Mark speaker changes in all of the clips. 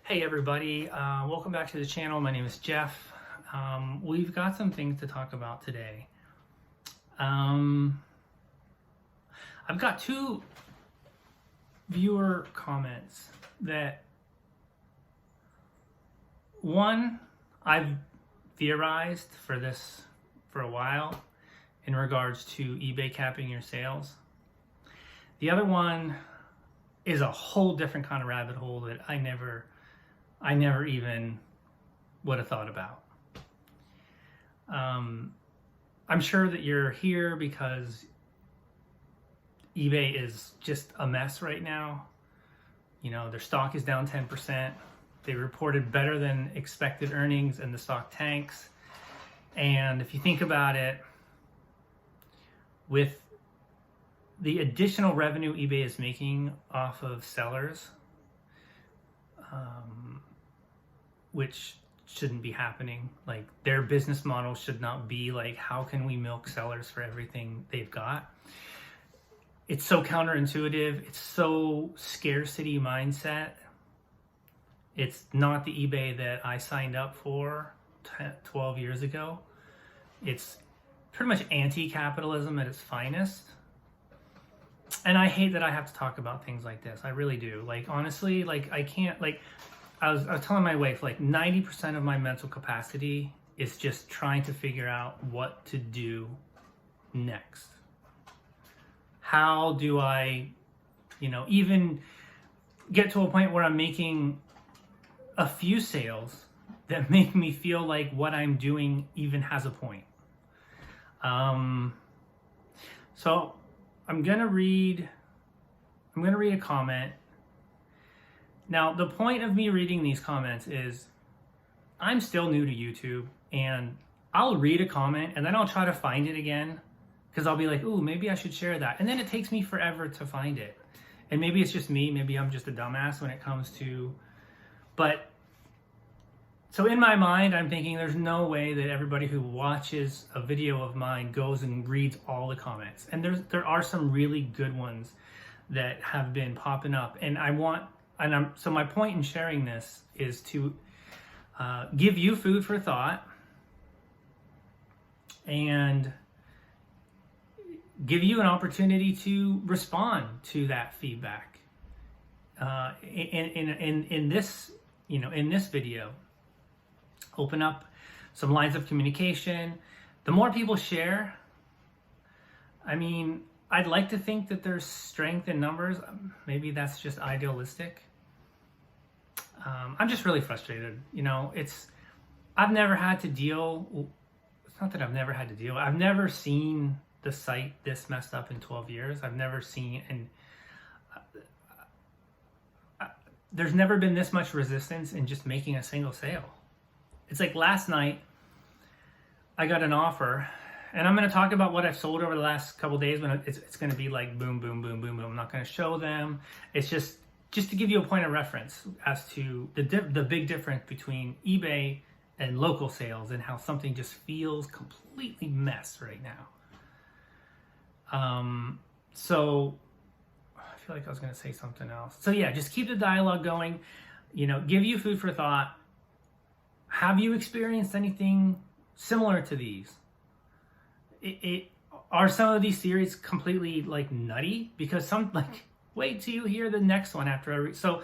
Speaker 1: Hey everybody, welcome back to the channel. My name is Jeff. We've got some things to talk about today. I've got two viewer comments that one I've theorized for a while in regards to eBay capping your sales. The other one is a whole different kind of rabbit hole that I never even would have thought about. I'm sure that you're here because eBay is just a mess right now. You know, their stock is down 10%. They reported better than expected earnings and the stock tanks. And if you think about it, with the additional revenue eBay is making off of sellers, which shouldn't be happening. Like, their business model should not be like, how can we milk sellers for everything they've got? It's so counterintuitive. It's so scarcity mindset. It's not the eBay that I signed up for 12 years ago. It's pretty much anti-capitalism at its finest. And I hate that I have to talk about things like this. I really do. Like, honestly, like, I can't, like, I was telling my wife, like, 90% of my mental capacity is just trying to figure out what to do next. How do I, even get to a point where I'm making a few sales that make me feel like what I'm doing even has a point. So I'm gonna read a comment. Now, the point of me reading these comments is I'm still new to YouTube, and I'll read a comment and then I'll try to find it again because I'll be like, ooh, maybe I should share that. And then it takes me forever to find it. And maybe it's just me, maybe I'm just a dumbass when it comes to, but so in my mind, I'm thinking there's no way that everybody who watches a video of mine goes and reads all the comments. And there are some really good ones that have been popping up. And so my point in sharing this is to give you food for thought and give you an opportunity to respond to that feedback. In this video, open up some lines of communication. The more people share, I mean, I'd like to think that there's strength in numbers. Maybe that's just idealistic. I'm just really frustrated. I've never had to deal. It's not that I've never had to deal. I've never seen the site this messed up in 12 years. I've never seen, and there's never been this much resistance in just making a single sale. It's like last night, I got an offer, and I'm going to talk about what I've sold over the last couple days. When it's going to be like boom, boom, boom, boom, boom. I'm not going to show them. It's just to give you a point of reference as to the big difference between eBay and local sales and how something just feels completely mess right now. So I feel like I was going to say something else. So yeah, just keep the dialogue going. Give you food for thought. Have you experienced anything similar to these? Are some of these theories completely like nutty? Because wait till you hear the next one after I read. So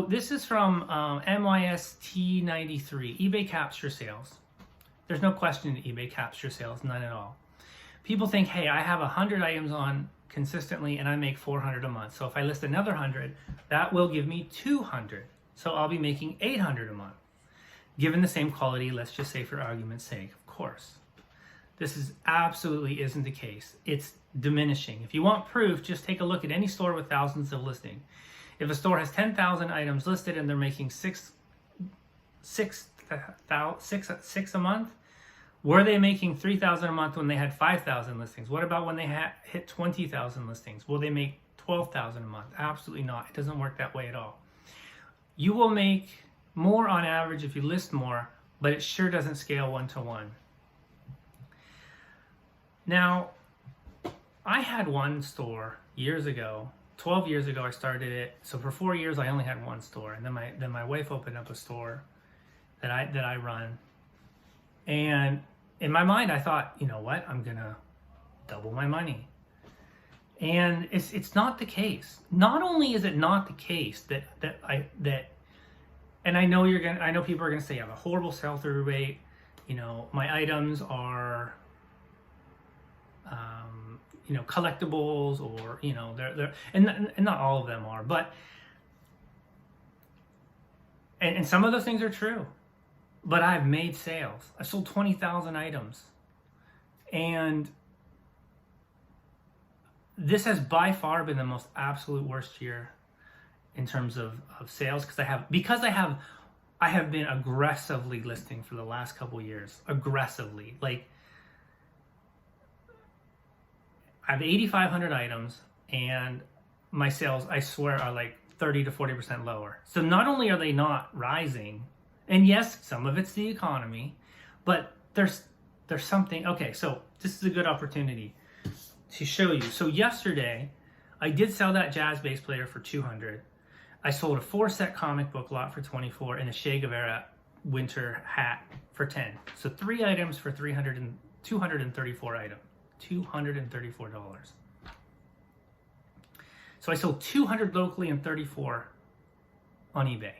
Speaker 1: this is from MYST93. eBay caps your sales. There's no question that eBay caps your sales, none at all. People think, hey, I have 100 items on consistently and I make 400 a month. So if I list another 100, that will give me 200. So I'll be making 800 a month. Given the same quality, let's just say for argument's sake, of course. This absolutely isn't the case. It's diminishing. If you want proof, just take a look at any store with thousands of listings. If a store has 10,000 items listed and they're making six a month, were they making 3,000 a month when they had 5,000 listings? What about when they hit 20,000 listings? Will they make 12,000 a month? Absolutely not. It doesn't work that way at all. You will make more on average if you list more, but it sure doesn't scale one-to-one. Now, I had one store years ago 12 years ago I started it. So for 4 years I only had one store, and then my wife opened up a store that I run. And in my mind I thought, you know what, I'm gonna double my money. And it's not the case. Not only is it not the case and I know people are gonna say I have a horrible sell-through rate. You know, my items are collectibles, or they're and not all of them are, but and some of those things are true. But I've made sales. I sold 20,000 items, and this has by far been the most absolute worst year in terms of sales, because I have been aggressively listing for the last couple years. Aggressively. Like, I have 8,500 items, and my sales, I swear, are like 30 to 40% lower. So not only are they not rising, and yes, some of it's the economy, but there's something. Okay, so this is a good opportunity to show you. So yesterday, I did sell that jazz bass player for $200. I sold a 4-set comic book lot for $24 and a Che Guevara winter hat for $10. So 3 items for $234 items. $234. So I sold 200 locally and 34 on eBay.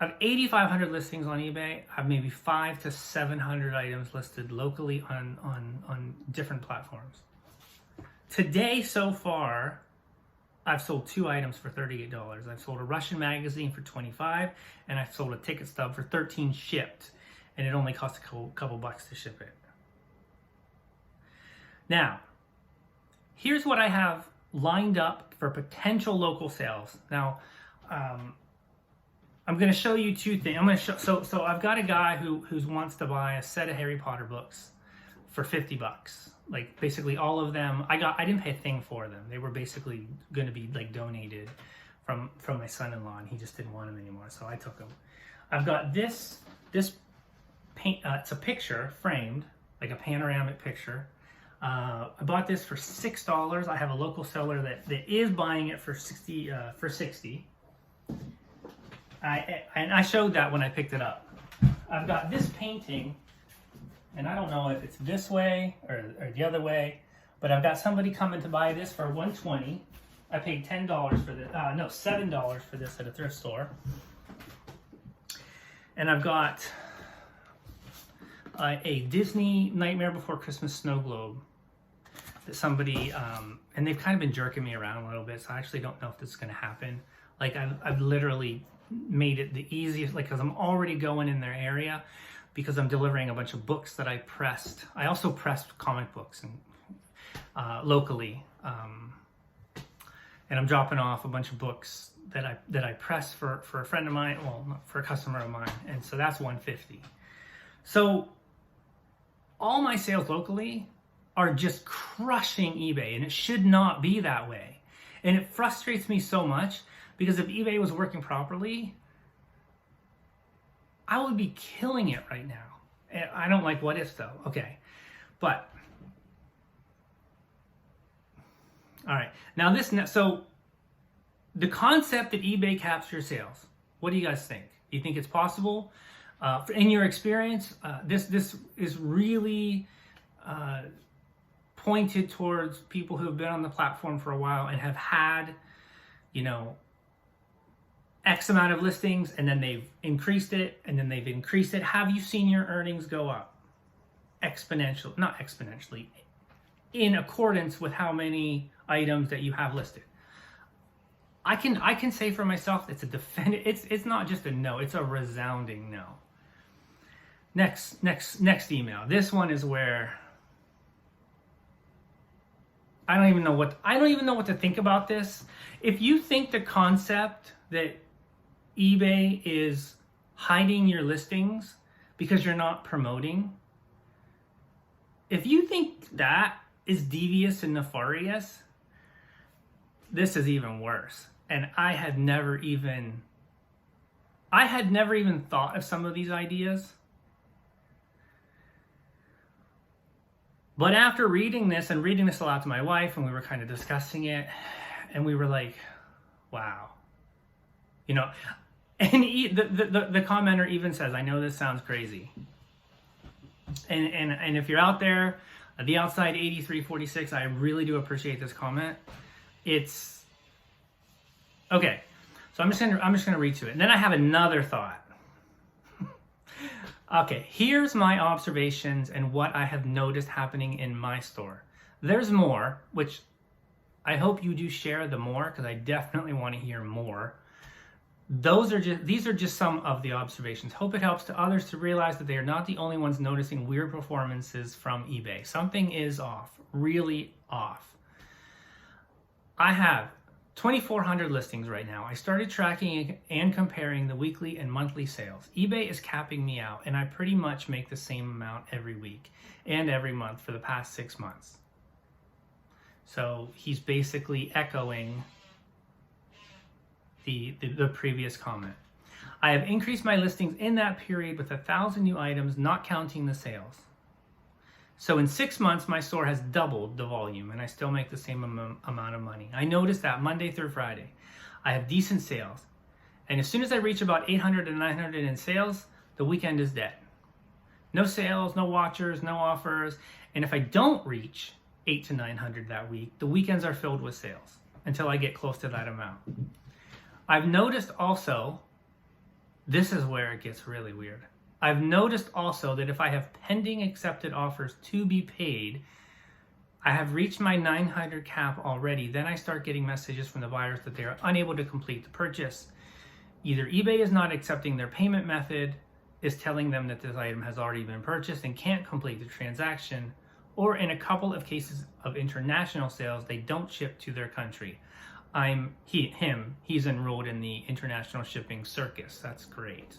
Speaker 1: I have 8,500 listings on eBay. I have maybe 500 to 700 items listed locally on different platforms. Today, so far, I've sold 2 items for $38. I've sold a Russian magazine for $25, and I've sold a ticket stub for $13 shipped, and it only cost a couple bucks to ship it. Now, here's what I have lined up for potential local sales. Now, I'm going to show you 2 things. I'm going to show. So I've got a guy who wants to buy a set of Harry Potter books for $50. Like, basically all of them. I didn't pay a thing for them. They were basically going to be like donated from my son-in-law, and he just didn't want them anymore, so I took them. I've got this paint. It's a picture framed, like a panoramic picture. I bought this for $6. I have a local seller that is buying it for $60. I showed that when I picked it up. I've got this painting, and I don't know if it's this way or the other way, but I've got somebody coming to buy this for $120. I paid $10 for this. No, $7 for this at a thrift store. And I've got a Disney Nightmare Before Christmas snow globe that somebody, and they've kind of been jerking me around a little bit, so I actually don't know if this is going to happen. Like, I've literally made it the easiest, like, because I'm already going in their area, because I'm delivering a bunch of books that I pressed. I also pressed comic books and locally, and I'm dropping off a bunch of books that I pressed for a friend of mine, well, not for a customer of mine, and so that's $150. So all my sales locally are just crushing eBay, and it should not be that way. And it frustrates me so much, because if eBay was working properly, I would be killing it right now. I don't like what ifs though. Okay, but all right. Now so the concept that eBay captures sales. What do you guys think? Do you think it's possible? In your experience, this is really pointed towards people who have been on the platform for a while and have had, X amount of listings, and then they've increased it, and then they've increased it. Have you seen your earnings go up? Not exponentially, in accordance with how many items that you have listed. I can say for myself, it's it's not just a no, it's a resounding no. Next email. This one is where I don't even know what to think about this. If you think the concept that eBay is hiding your listings because you're not promoting, if you think that is devious and nefarious, this is even worse. And I had never even thought of some of these ideas. But after reading this aloud to my wife, and we were kind of discussing it, And we were like, wow. You know, and the commenter even says, I know this sounds crazy. And if you're out there, the outside 8346, I really do appreciate this comment. It's okay. So I'm just gonna read to it. And then I have another thought. Okay, here's my observations and what I have noticed happening in my store. There's more, which I hope you do share the more, because I definitely want to hear more. These are just some of the observations. Hope it helps to others to realize that they are not the only ones noticing weird performances from eBay. Something is off, really off. I have 2,400 listings right now. I started tracking and comparing the weekly and monthly sales. eBay is capping me out, and I pretty much make the same amount every week and every month for the past 6 months. So he's basically echoing the previous comment. I have increased my listings in that period with 1,000 new items, not counting the sales. So in 6 months, my store has doubled the volume, and I still make the same amount of money. I noticed that Monday through Friday, I have decent sales. And as soon as I reach about 800 to 900 in sales, the weekend is dead. No sales, no watchers, no offers. And if I don't reach 800 to 900 that week, the weekends are filled with sales until I get close to that amount. I've noticed also, this is where it gets really weird. I've noticed also that if I have pending accepted offers to be paid, I have reached my 900 cap already. Then I start getting messages from the buyers that they are unable to complete the purchase. Either eBay is not accepting their payment method, is telling them that this item has already been purchased and can't complete the transaction, or in a couple of cases of international sales, they don't ship to their country. He's enrolled in the international shipping circus. That's great.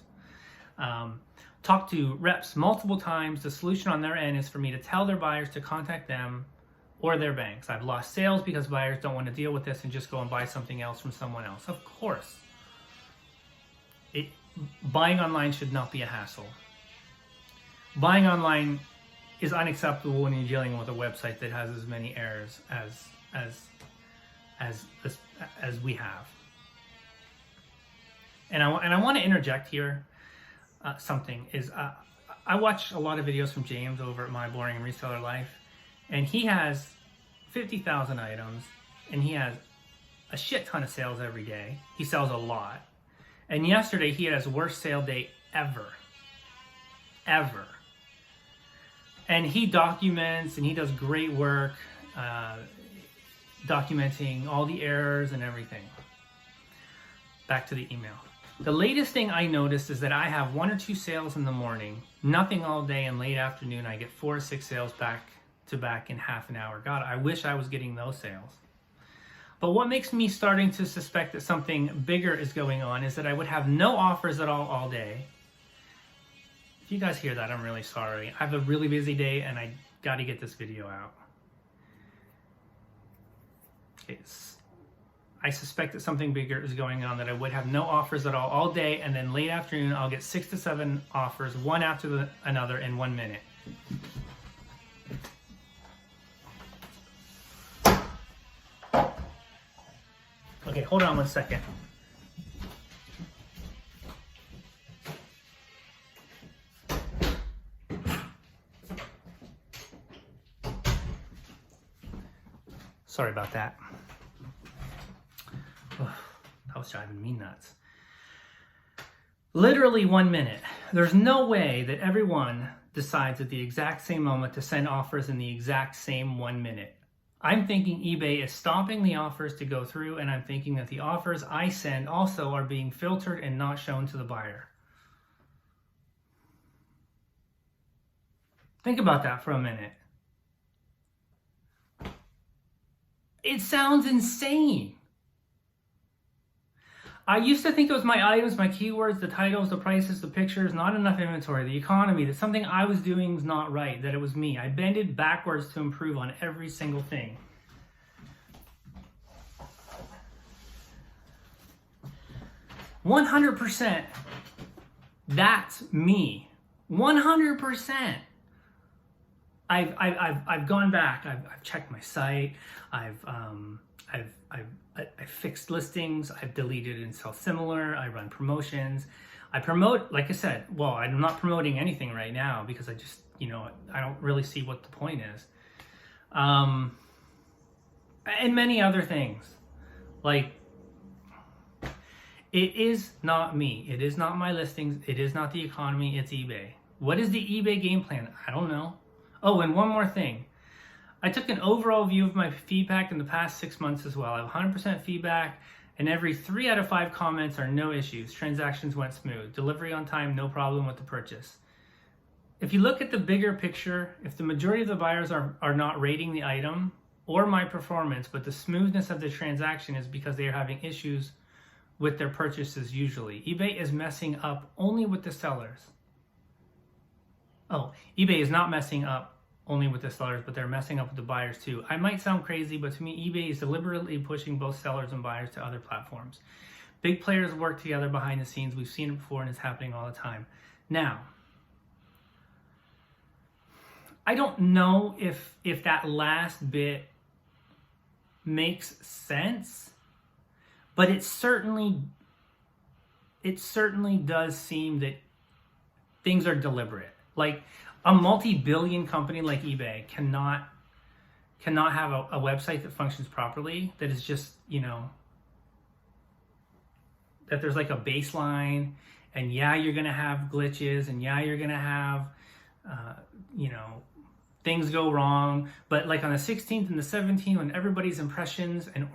Speaker 1: Talked to reps multiple times. The solution on their end is for me to tell their buyers to contact them or their banks. I've lost sales because buyers don't want to deal with this and just go and buy something else from someone else. Of course. Buying online should not be a hassle. Buying online is unacceptable when you're dealing with a website that has as many errors as we have. And I want to interject here. Something is, I watch a lot of videos from James over at My Boring Reseller Life, and he has 50,000 items, and he has a shit ton of sales every day. He sells a lot. And yesterday he had his worst sale day ever. And he documents, and he does great work documenting all the errors and everything. Back to the email. The latest thing I noticed is that I have 1 or 2 sales in the morning, nothing all day, and late afternoon I get 4 or 6 sales back to back in half an hour. God, I wish I was getting those sales. But what makes me starting to suspect that something bigger is going on is that I would have no offers at all day. If you guys hear that, I'm really sorry. I have a really busy day and I got to get this video out. Okay, I suspect that something bigger is going on, that I would have no offers at all day, and then late afternoon I'll get 6 to 7 offers, one after another in 1 minute. Okay, hold on 1 second. Sorry about that. That was driving me nuts. Literally 1 minute. There's no way that everyone decides at the exact same moment to send offers in the exact same 1 minute. I'm thinking eBay is stopping the offers to go through, and I'm thinking that the offers I send also are being filtered and not shown to the buyer. Think about that for a minute. It sounds insane. I used to think it was my items, my keywords, the titles, the prices, the pictures, not enough inventory, the economy, that something I was doing was not right, that it was me. I bended backwards to improve on every single thing. "100%. That's me. 100%. I've gone back. I've checked my site. I've I fixed listings, I've deleted and sell similar, I run promotions. I promote, like I said, well, I'm not promoting anything right now because I just, I don't really see what the point is. And many other things. Like, it is not me. It is not my listings. It is not the economy. It's eBay. What is the eBay game plan? I don't know. Oh, and one more thing. I took an overall view of my feedback in the past 6 months as well. I have 100% feedback, and every 3 out of 5 comments are no issues. Transactions went smooth. Delivery on time, no problem with the purchase. If you look at the bigger picture, if the majority of the buyers are not rating the item or my performance, but the smoothness of the transaction is because they are having issues with their purchases usually. eBay is messing up only with the sellers. Oh, eBay is not messing up only with the sellers, but they're messing up with the buyers too. I might sound crazy, but to me, eBay is deliberately pushing both sellers and buyers to other platforms. Big players work together behind the scenes. We've seen it before and it's happening all the time. Now, I don't know if that last bit makes sense, but it certainly does seem that things are deliberate. Like, a multi-billion company like eBay cannot have a website that functions properly, that is just, that there's like a baseline, and yeah, you're going to have glitches, and yeah, you're going to have, things go wrong. But like on the 16th and the 17th, when everybody's impressions and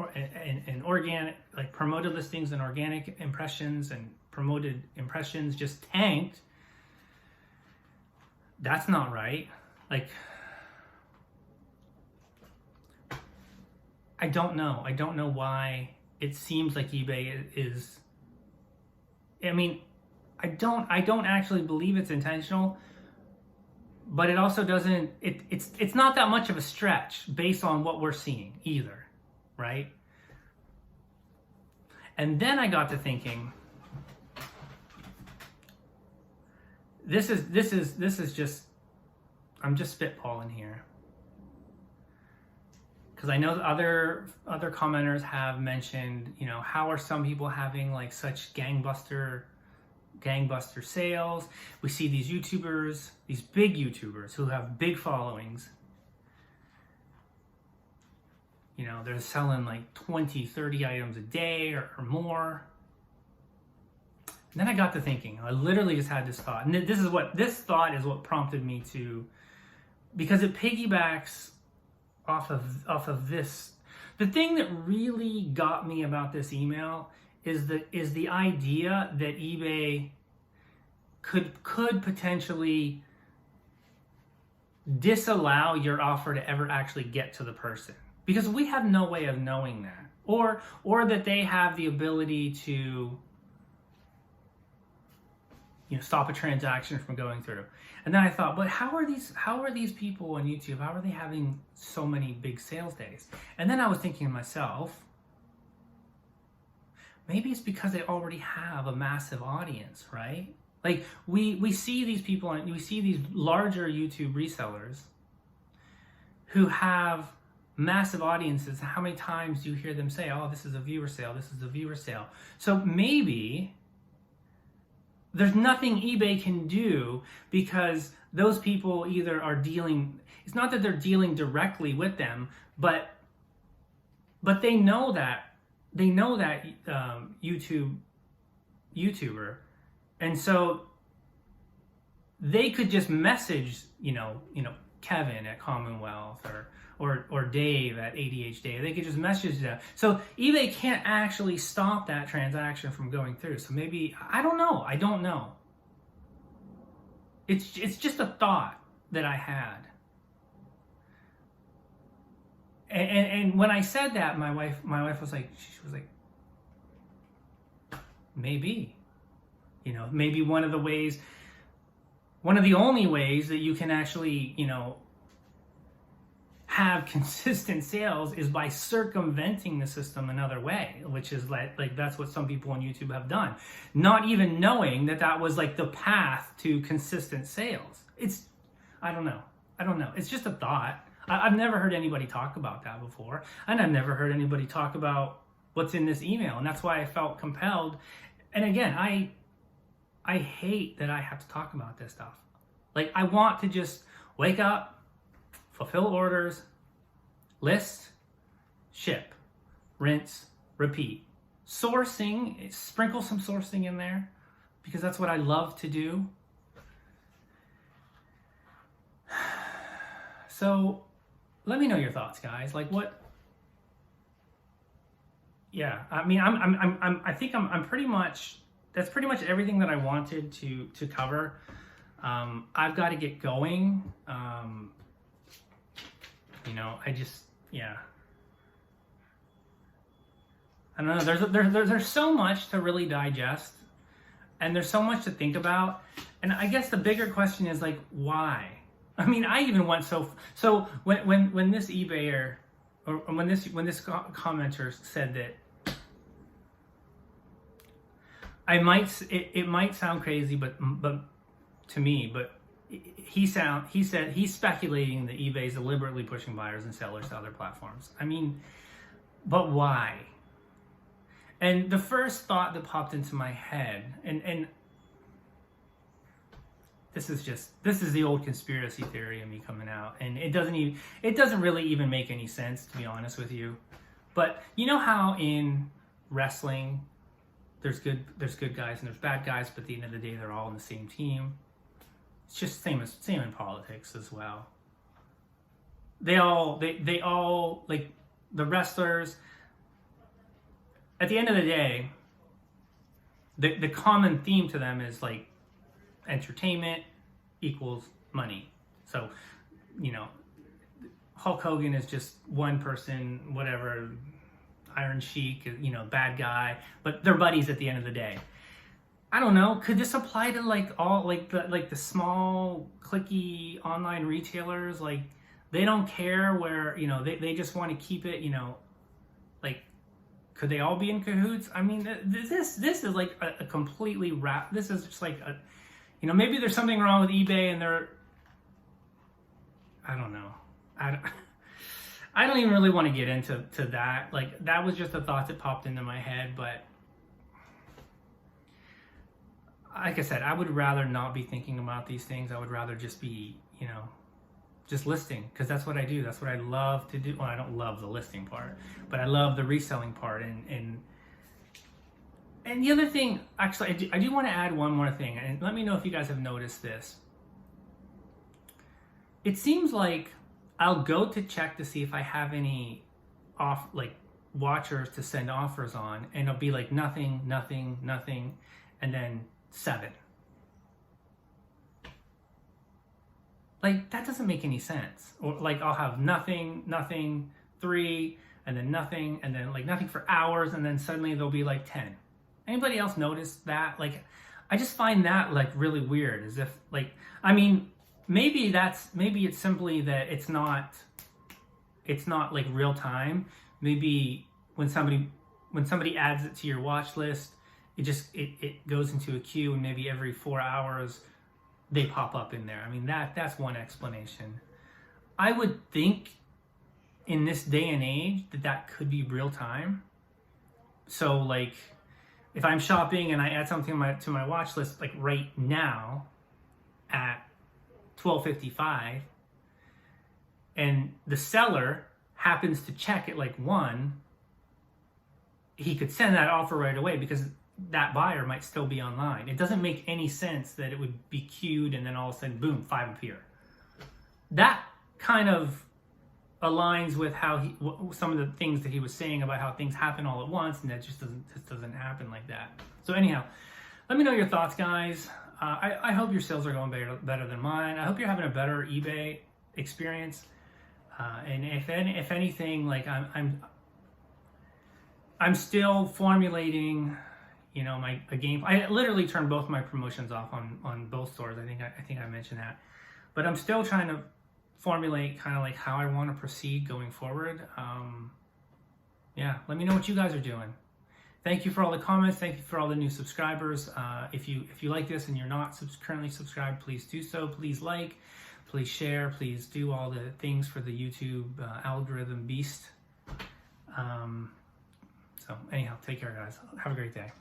Speaker 1: organic, like promoted listings and organic impressions and promoted impressions just tanked, that's not right. Like, I don't know. I don't know why it seems like eBay is, I mean, I don't actually believe it's intentional, but it also doesn't, it's not that much of a stretch based on what we're seeing either, right? And then I got to thinking, this is just, I'm just spitballing here, because I know other commenters have mentioned, how are some people having like such gangbuster sales? We see these YouTubers, these big YouTubers who have big followings, they're selling like 20, 30 items a day or more. And then I got to thinking, I literally just had this thought, and this thought is what prompted me to, because it piggybacks off of this. The thing that really got me about this email is the idea that eBay could potentially disallow your offer to ever actually get to the person, because we have no way of knowing that, or that they have the ability to stop a transaction from going through. And then I thought, but how are these people on YouTube, how are they having so many big sales days? And then I was thinking to myself, maybe it's because they already have a massive audience, right? Like, we see these people, and we see these larger YouTube resellers who have massive audiences. How many times do you hear them say, oh, this is a viewer sale, this is a viewer sale? So maybe there's nothing eBay can do, because those people either are dealing, it's not that they're dealing directly with them, but they know that YouTuber, and so they could just message Kevin at Commonwealth or Dave at ADHD. They could just message them. So eBay can't actually stop that transaction from going through. So maybe, I don't know. It's just a thought that I had. And when I said that, my wife was like, she was like, maybe, maybe one of the only ways that you can actually, have consistent sales is by circumventing the system another way, which is like that's what some people on YouTube have done, not even knowing that was like the path to consistent sales. I don't know. It's just a thought. I've never heard anybody talk about that before, and I've never heard anybody talk about what's in this email, and that's why I felt compelled. And again, I hate that I have to talk about this stuff. Like, I want to just wake up, fulfill orders, list, ship, rinse, repeat. Sourcing, sprinkle some sourcing in there, because that's what I love to do. So let me know your thoughts, guys. Like, what? Yeah, I mean, I think I'm pretty much, that's pretty much everything that I wanted to cover. I've got to get going. You know, yeah. I don't know. There's so much to really digest, and there's so much to think about. And I guess the bigger question is, like, why? I mean, I even went so when this eBayer, or when this commenter said that, it might sound crazy, but to me, but he said he's speculating that eBay is deliberately pushing buyers and sellers to other platforms. I mean, but why? And the first thought that popped into my head, and this is the old conspiracy theory of me coming out, and it doesn't really even make any sense, to be honest with you. But you know how in wrestling there's good guys and there's bad guys, but at the end of the day they're all on the same team. It's just same in politics as well. They all like the wrestlers. At the end of the day, the common theme to them is like entertainment equals money. So, you know, Hulk Hogan is just one person, whatever, Iron Sheik, you know, bad guy, but they're buddies at the end of the day. I don't know. Could this apply to like all the small cliquey online retailers? Like, they don't care where, you know, they just want to keep it, you know, like, could they all be in cahoots? I mean, this is like a completely this is just like a, you know, maybe there's something wrong with eBay and I don't know. I don't even really want to get into that. Like, that was just a thought that popped into my head, but like I said, I would rather not be thinking about these things. I would rather just be, you know, just listing, because that's what I do. That's what I love to do. Well, I don't love the listing part, but I love the reselling part. And the other thing, actually, I do want to add one more thing, and let me know if you guys have noticed this. It seems like I'll go to check to see if I have any watchers to send offers on, and it'll be like nothing, and then 7. Like, that doesn't make any sense. Or like, I'll have nothing, 3, and then nothing, and then like nothing for hours, and then suddenly there'll be like 10. Anybody else notice that? Like, I just find that like really weird. As if like, I mean, maybe it's simply that it's not like real time. Maybe when somebody adds it to your watch list, it goes into a queue, and maybe every 4 hours they pop up in there. I mean, that's one explanation. I would think in this day and age that could be real time. So like, if I'm shopping and I add something to my watch list, like right now at 12:55, and the seller happens to check at like 1, he could send that offer right away, because that buyer might still be online. It doesn't make any sense that it would be queued and then all of a sudden, boom, 5 appear. That kind of aligns with how some of the things that he was saying about how things happen all at once, and that just doesn't happen like that. So anyhow, let me know your thoughts, guys. I hope your sales are going better than mine. I hope you're having a better eBay experience. And if anything, like I'm still formulating, you know, a game. I literally turned both my promotions off on both stores. I think I mentioned that, but I'm still trying to formulate kind of like how I want to proceed going forward. Yeah, let me know what you guys are doing. Thank you for all the comments. Thank you for all the new subscribers. If you like this and you're not currently subscribed, please do so. Please like, Please share. Please do all the things for the YouTube algorithm beast. So anyhow, take care, guys. Have a great day.